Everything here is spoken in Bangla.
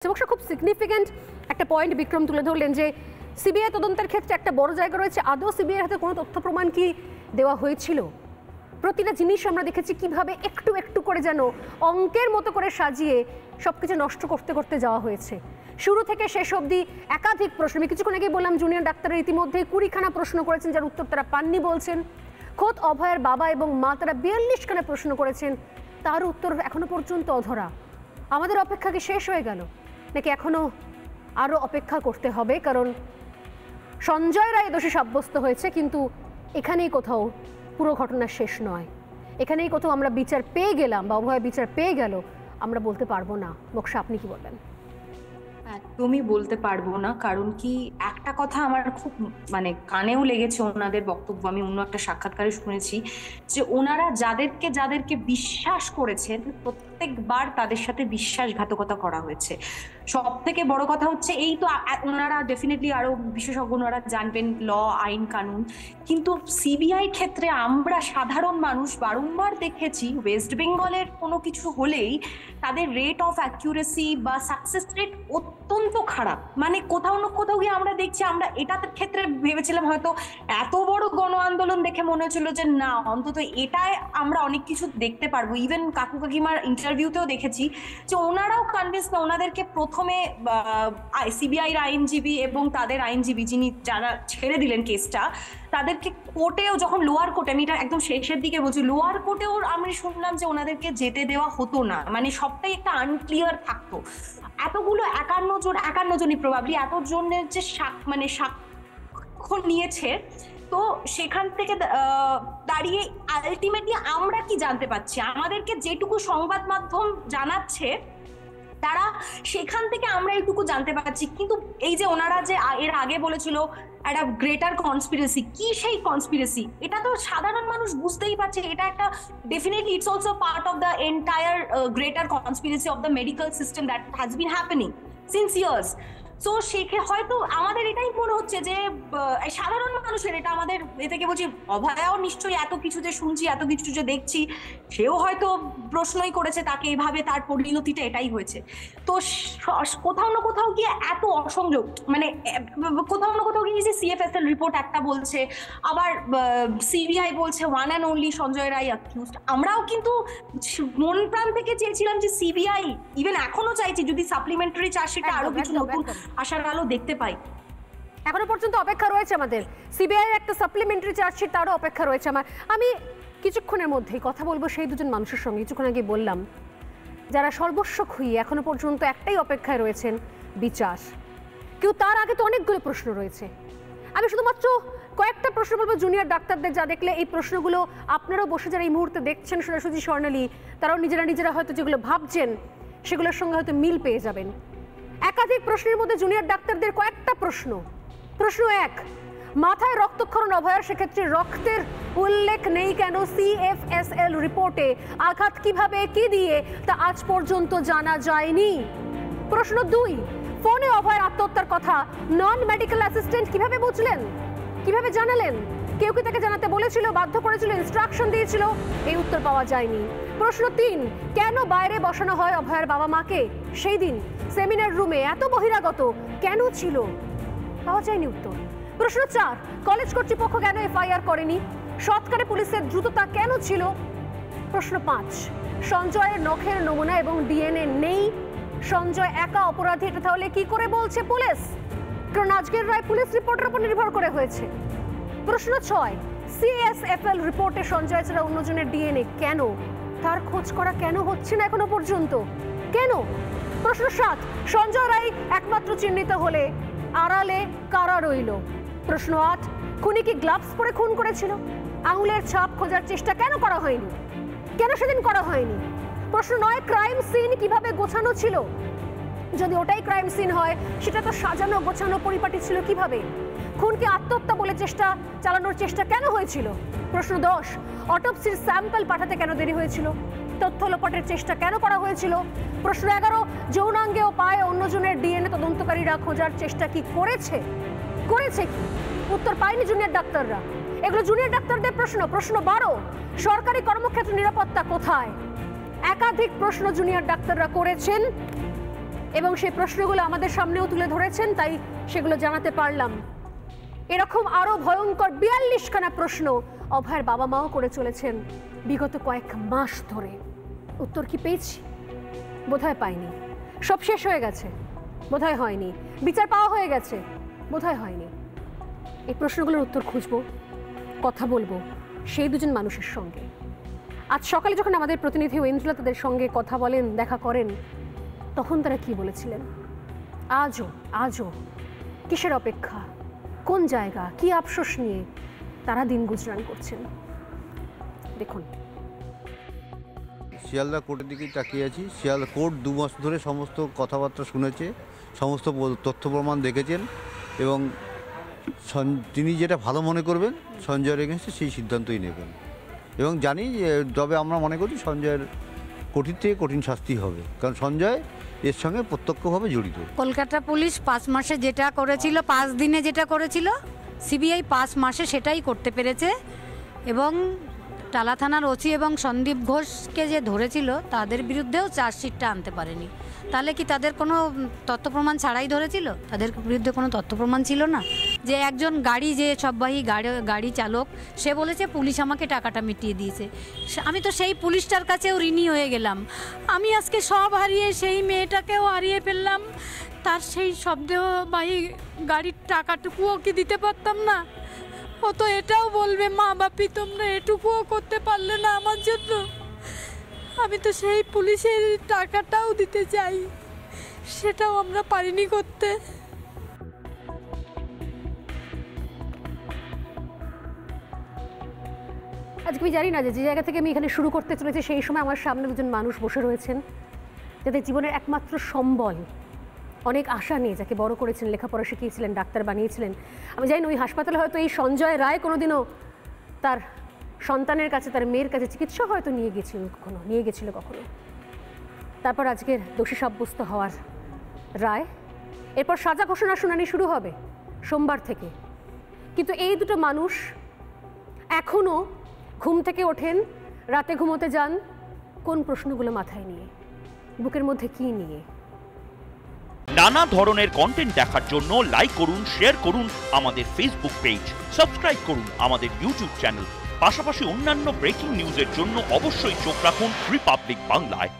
সমস্যা খুব সিগনিফিক্যান্ট একটা পয়েন্ট বিক্রম তুলে ধরলেন যে সিবিআই তদন্তের ক্ষেত্রে একটা বড় জায়গা রয়েছে। আদৌ সিবিআই হাতে কোনো তথ্য প্রমাণ কি দেওয়া হয়েছিল? প্রতিটা জিনিস আমরা দেখেছি কিভাবে একটু একটু করে যেন অঙ্কের মতো করে সাজিয়ে সবকিছু নষ্ট করতে করতে যাওয়া হয়েছে। শুরু থেকে শেষ অবধি একাধিক প্রশ্ন, আমি কিছুক্ষণ আগেই বললাম জুনিয়র ডাক্তারের ইতিমধ্যে 20খানা প্রশ্ন করেছেন যার উত্তর তারা পাননি বলছেন। খোদ অভয়ের বাবা এবং মা তারা 42খানা প্রশ্ন করেছেন, তার উত্তর এখনো পর্যন্ত অধরা। আমাদের অপেক্ষা কি শেষ হয়ে গেল নাকি এখনো আরও অপেক্ষা করতে হবে? কারণ সঞ্জয় রায় দোষী সাব্যস্ত হয়েছে, কিন্তু এখানেই কোথাও পুরো ঘটনা শেষ নয়। এখানেই কোথাও আমরা বিচার পেয়ে গেলাম বা অভয় বিচার পেয়ে গেল আমরা বলতে পারবো না। মোক্ষা, আপনি কি বলবেন? একদমই বলতে পারবো না, কারণ কি একটা কথা আমার খুব কানেও লেগেছে ওনাদের বক্তব্য। আমি অন্য একটা সাক্ষাৎকারে শুনেছি যে ওনারা যাদেরকে বিশ্বাস করেছেন প্রত্যেকবার তাদের সাথে বিশ্বাসঘাতকতা করা হয়েছে। সব থেকে বড় কথা হচ্ছে এই তো ওনারা ডেফিনেটলি আরো বিশেষজ্ঞ ওনারা জানবেন ল, আইন কানুন, কিন্তু সিবিআই ক্ষেত্রে আমরা সাধারণ মানুষ বারংবার দেখেছি ওয়েস্ট বেঙ্গলের কোনো কিছু হলেই তাদের রেট অফ অ্যাকিউরেসি বা সাকসেস রেট অত্যন্ত খারাপ। কোথাও না কোথাও গিয়ে আমরা দেখছি, আমরা এটার ক্ষেত্রে ভেবেছিলাম হয়তো এত বড় গণ আন্দোলন দেখে মনে হচ্ছিল যে না, অন্তত এটাই আমরা অনেক কিছু দেখতে পারবো। ইভেন কাকু কাকিমার ইন্টারভিউতেও দেখেছি যে ওনারাও কনভিন্স না। ওনাদেরকে প্রথমে সিবিআই আইনজীবী এবং তাদের আইনজীবী যারা ছেড়ে দিলেন কেসটা, তাদেরকে কোর্টেও যখন লোয়ার কোর্টে, আমি এটা একদম শেষের দিকে বলছি, লোয়ার কোর্টেও আমি শুনলাম যে ওনাদেরকে যেতে দেওয়া হতো না। সবটাই একটা আনক্লিয়ার থাকতো। এতগুলো 51 জনই প্রবাবলি এতজনের যে সাক্ষ্য নিয়েছে, তো সেখান থেকে দাঁড়িয়ে আলটিমেটলি আমরা কি জানতে পারছি? আমাদেরকে যেটুকু সংবাদ মাধ্যম জানাচ্ছে তারা সেখান থেকে আমরা এইটুকু জানতে পারছি। কিন্তু এই যে ওনারা যে এর আগে বলেছিল একটা গ্রেটার কনস্পিরেসি, কি সেই কনস্পিরেসি? এটা তো সাধারণ মানুষ বুঝতেই পারছে এটা একটা definitely it's also part of the entire greater conspiracy of the medical system that has been happening since years. তো হয়তো আমাদের এটাই মনে হচ্ছে যে সাধারণ মানুষের, এটা আমাদের এ থেকে বলছি, অভয়াও নিশ্চয়ই এত কিছু যে শুনছি, এত কিছু যে দেখছি, সেও হয়তো প্রশ্নই করেছে তাকে এভাবে, তার পরিণতিটা এটাই হয়েছে। তো কোথাও না কোথাও গিয়ে এত অসংযোগ, কোথাও না কোথাও গিয়ে যে সিএফএসএল রিপোর্ট একটা বলছে, আবার সিবিআই বলছে one and only Sanjay Roy accused. আমরাও কিন্তু মন প্রাণ থেকে চেয়েছিলাম যে সিবিআই, ইভেন এখনো চাইছি যদি সাপ্লিমেন্টারি চার্জশিটে আরো কিছু নতুন আশার আলো দেখতে পাই। এখনো পর্যন্ত অপেক্ষা রয়েছে আমাদের সিবিআই একটা সাপ্লিমেন্টারি চার্জশিট, তারও অপেক্ষা রয়েছে আমার। আমি কিছুক্ষণের মধ্যেই কথা বলবো সেই দুজন মানুষের সঙ্গে। কিছুক্ষণ আগে বললাম যারা সর্বস্ব খুইয়ে এখনো পর্যন্ত একটাই অপেক্ষায় রয়েছেন, বিচার। কেউ তার আগে তো অনেকগুলো প্রশ্ন রয়েছে। আমি শুধুমাত্র কয়েকটা প্রশ্ন বলবো জুনিয়র ডাক্তারদের, যা দেখলে এই প্রশ্নগুলো আপনারাও বসে যারা এই মুহূর্তে দেখছেন সোজাসুজি স্বর্ণালী, তারাও নিজেরা হয়তো যেগুলো ভাবছেন সেগুলোর সঙ্গে হয়তো মিল পেয়ে যাবেন। একাধিক প্রশ্নের মধ্যে জুনিয়র ডাক্তারদের কয়েকটা প্রশ্ন। প্রশ্ন 1, মাথায় রক্তক্ষরণ অভয়ার, সেক্ষেত্রে রক্তের উল্লেখ নেই কেন সিএফএসএল রিপোর্টে? আঘাত কিভাবে, কি দিয়ে, তা আজ পর্যন্ত জানা যায়নি। প্রশ্ন 2, ফোনে অভয়ের আত্মহত্যার কথা নন মেডিকেল অ্যাসিস্ট্যান্ট কিভাবে বুঝলেন, কিভাবে জানালেন? কেউ কি তাকে জানাতে বলেছিল, বাধ্য করেছিল, ইনস্ট্রাকশন দিয়েছিল? এই উত্তর পাওয়া যায়নি। প্রশ্ন 3, কেন বাইরে বসানো হয় অভয়ের বাবা মাকে? সেই দিন সেমিনার রুমে এত বহিরাগত কেন ছিল? পাওয়া যায়নি উত্তর। প্রশ্ন 4, কলেজ কর্তৃপক্ষ কেন এফআইআর করেনি? সৎকারে পুলিশের দ্রুততা কেন ছিল? প্রশ্ন 5, সঞ্জয়ের নখের নমুনা এবং ডিএনএ নেই, সঞ্জয় একা অপরাধী, এটা তাহলে কি করে বলছে পুলিশ? কারণ আজকের রায় পুলিশ রিপোর্টের উপর নির্ভর করে হয়েছে। প্রশ্ন 6, সিএসএফএল রিপোর্টে সঞ্জয় ছাড়া অন্যজনের ডিএনএ কেন? তার খোঁজ করা কেন হচ্ছে না এখনো পর্যন্ত? কেন? প্রশ্ন 7, সঞ্জয় রায় একমাত্র চিহ্নিত হলে আড়ালে কারা রইল? প্রশ্ন 8, খুনি কি গ্লাভস পরে খুন করেছিল? আঙুলের ছাপ খোঁজার চেষ্টা কেন করা হয়নি? কেন সেদিন করা হয়নি? প্রশ্ন 9, ক্রাইম সিন কিভাবে গোছানো ছিল? যদি ওটাই ক্রাইম সিন হয়, সেটা তো সাজানো গোছানো পরিপাটি ছিল কিভাবে? খুনকে আত্মহত্যা বলে চালানোর চেষ্টা কেন হয়েছিল? প্রশ্ন 10, অটোপসির স্যাম্পল পাঠাতে কেন দেরি হয়েছিল? তথ্য লোপাটের চেষ্টা কেন করা হয়েছিল? প্রশ্ন 11, যৌনাঙ্গে ও পায়ে অন্যজনের ডিএনএ তদন্তকারীরা খোঁজার চেষ্টা কি করেছে কি? উত্তর পায়নি জুনিয়র ডাক্তাররা। এগুলো জুনিয়র ডাক্তারদের প্রশ্ন। প্রশ্ন 12, সরকারি কর্মক্ষেত্র নিরাপত্তা কোথায়? একাধিক প্রশ্ন জুনিয়র ডাক্তাররা করেছেন, এবং সেই প্রশ্নগুলো আমাদের সামনেও তুলে ধরেছেন, তাই সেগুলো জানাতে পারলাম। এরকম আরো ভয়ঙ্কর 42খানা প্রশ্ন অভয়ের বাবা মাও করে চলেছেন বিগত কয়েক মাস ধরে। উত্তর কি পেয়েছি? বোধহয় পাইনি। সব শেষ হয়ে গেছে? বোধহয় হয়নি। বিচার পাওয়া হয়ে গেছে? বোধহয় হয়নি। এই প্রশ্নগুলোর উত্তর খুঁজবো, কথা বলবো সেই দুজন মানুষের সঙ্গে। আজ সকালে যখন আমাদের প্রতিনিধি ঐন্দ্রিলা তাদের সঙ্গে কথা বলেন, দেখা করেন, তখন তারা কি বলেছিলেন? আজও কিসের অপেক্ষা, কোন জায়গা, কি আফসোস নিয়ে তারা দিন গুজরান করছেন, দেখুন। শিয়ালদা কোর্টের দিকেই তাকিয়ে আছি। শিয়ালদা কোর্ট 2 মাস ধরে সমস্ত কথাবার্তা শুনেছে, সমস্ত তথ্য প্রমাণ দেখেছেন এবং তিনি যেটা ভালো মনে করবেন সঞ্জয়ের এগেনস্টে সেই সিদ্ধান্তই নেবেন। এবং জানি যে, তবে আমরা মনে করি সঞ্জয়ের কঠিন থেকে কঠিন শাস্তি হবে, কারণ সঞ্জয় এর সঙ্গে প্রত্যক্ষভাবে জড়িত। কলকাতা পুলিশ 5 মাসে যেটা করেছিল, 5 দিনে যেটা করেছিল, সিবিআই 5 মাসে সেটাই করতে পেরেছে। এবং টালা থানার ওসি এবং সন্দীপ ঘোষকে যে ধরেছিল তাদের বিরুদ্ধেও চার্জশিটটা আনতে পারেনি। তাহলে কি তাদের কোনো তথ্য প্রমাণ ছাড়াই ধরেছিল? তাদের বিরুদ্ধে কোনো তথ্য প্রমাণ ছিল না? যে একজন গাড়ি যে সববাহী গাড়ি চালক, সে বলেছে পুলিশ আমাকে টাকাটা মিটিয়ে দিয়েছে। আমি তো সেই পুলিশটার কাছেও ঋণী হয়ে গেলাম। আমি আজকে সব হারিয়ে সেই মেয়েটাকেও হারিয়ে ফেললাম। তার সেই শব্দবাহী গাড়ির টাকাটুকুও কি দিতে পারতাম না? ও তো এটাও বলবে, মা বাপি তোমরা এটুকুও করতে পারলে না আমার জন্য। আমি তো সেই পুলিশের টাকাটাও দিতে চাই, সেটাও আমরা পারিনি করতে। আজকে আমি জানি না যে জায়গা থেকে আমি এখানে শুরু করতে চলেছি, সেই সময় আমার সামনে দুজন মানুষ বসে রয়েছেন যাদের জীবনের একমাত্র সম্বল, অনেক আশা নিয়ে, যাকে বড় করেছেন, লেখাপড়া শিখিয়েছিলেন, ডাক্তার বানিয়েছিলেন। আমি জানি না ওই হাসপাতালে হয়তো এই সঞ্জয় রায় কোনোদিনও তার সন্তানের কাছে, তার মেয়ের কাছে চিকিৎসা হয়তো নিয়ে গেছিল কখনো। তারপর আজকের দোষী সাব্যস্ত হওয়ার রায়, এরপর সাজা ঘোষণা শুনানি শুরু হবে সোমবার থেকে। কিন্তু এই দুটো মানুষ এখনও ঘুম থেকে ওঠেন, রাতে ঘুমোতে যান কোন প্রশ্নগুলো মাথায় নিয়ে, বুকের মধ্যে কি নিয়ে? নানা ধরনের কন্টেন্ট দেখার জন্য লাইক করুন, শেয়ার করুন আমাদের ফেসবুক পেজ, সাবস্ক্রাইব করুন আমাদের ইউটিউব চ্যানেল। পাশাপাশি অন্যান্য ব্রেকিং নিউজের জন্য অবশ্যই চোখ রাখুন রিপাবলিক বাংলায়।